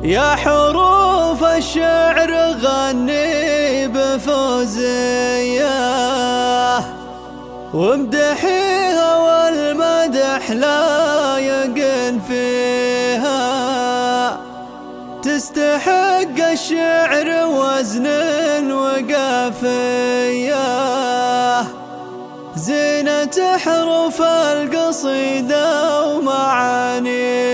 يا حروف الشعر غني بفوزية وامدحيها والمدح لا يقل فيها، تستحق الشعر وزن وقافية، زينة حروف القصيدة ومعانيها.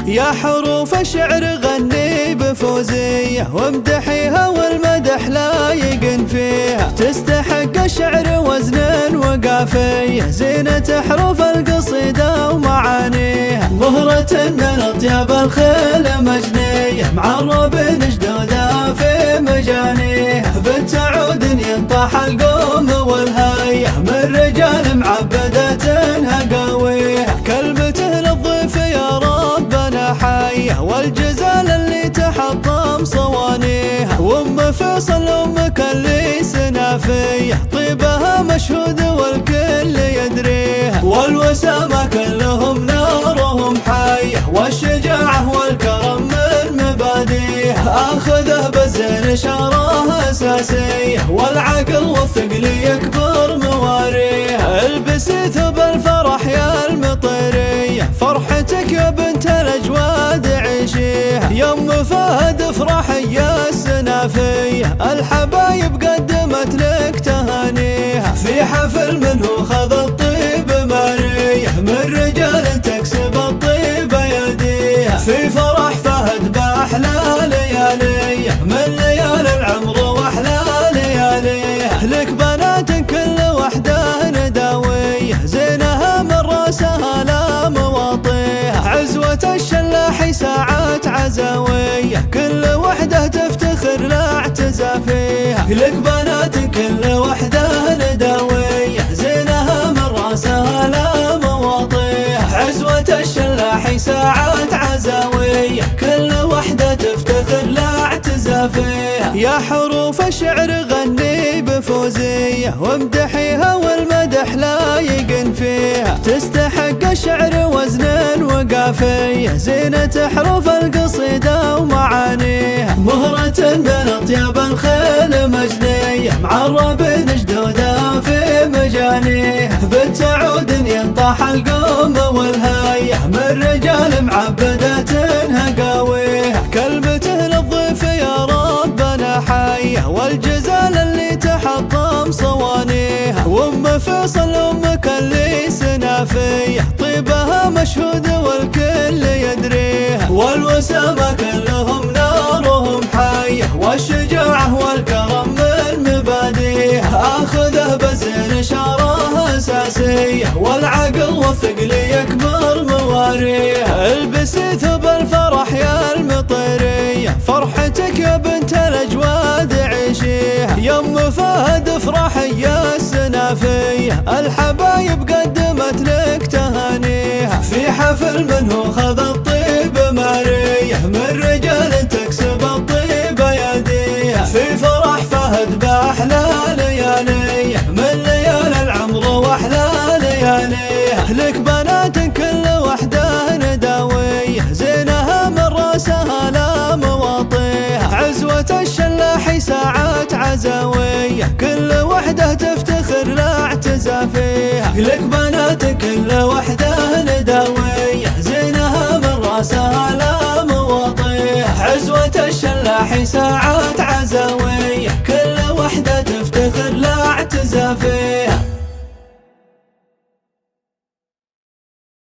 يا حروف الشعر غني بفوزية وامدحيها والمدح لا يقن فيها، تستحق الشعر وزن وقافية، زينة حروف القصيدة ومعانيها. ظهرة من أطياب الخيل مجنية، معرب جدودها في مجانيها، بنت عود ينطح القوم والهية، من رجال معبدة هقاويها، كلمته للضيف يا ربنا حية، والجزال اللي تحطم صوانيها، وام فيصل امك اللي سنافية، طيبها مشهود والكل يدريها، والوسامة كلهم نارهم حية، والشجاعة والكرم من مباديها، اخذه بالزين شاره اساسية، والعقل والثقل يكبر مواريها. البسي ثوب الفرح يا المطيرية، فرحتك يا بنت الاجواد عيشيها، يا ام فهد افرحي يا السنافية، الحبايب قدمت لك تهانيها، في حفل منه خذ الطيب مارية، من رجال تكسب الطيب يديها، في فرح فهد باحلى لياليه، من ليالي العمر واحلى لياليه، لك بنات كل وحده نداويه، زينها من راسها لا مواطيها، عزوة الشلاحي ساعات عزاويه، كل وحده تفتخر لا اعتزى فيها، لك بنات كل وحده نداويه، زينها من راسها لا مواطيها، عزوة الشلاحي ساعات عزاويه، كل وحده تفتخر لا اعتزى فيها. يا حروف الشعر غني بفوزية وامدحيها والمدح لا يقن فيها، تستحق الشعر وزن وقافية، زينة حروف القصيدة ومعانيها. مهرة من أطياب الخيل مجنية، معرب جدودها في مجانيها، بنت عود ينطح القوم والهية، من رجال معبدة هقاويها، كلمته للضيف يا ربنا حية، والجزال اللي تحطم صوانيها، وام فيصل امك اللي سنافية، طيبها مشهود والكل يدريها، والوسامة كلهم نارهم حية، والشجاعة والكرم من مباديها، اخذه بالزين شاره اساسية، والعقل والثقل يكبر مواريها. البسي ثوب الفرح يا المطيرية، فرحتك يا بنت الاجواد عيشيها، يا ام فهد افرحي يا السنافية، الحبايب قدمت لك تهانيها، في حفل منه خذ الطيب مارية، من رجال تكسب الطيب يديها، في فرح فهد باحلى لياليه، من ليالي العمر واحلى لياليه، لك بنات كل وحده نداويه، زينها من راسها لا مواطيها، عزوة الشلاحي ساعات عزاويه، كل وحده تفتخر لا اعتزى فيها، لك بنات كل وحده نداويه، زينها من راسها لا مواطيها، عزوة الشلاحي ساعات عزاويه.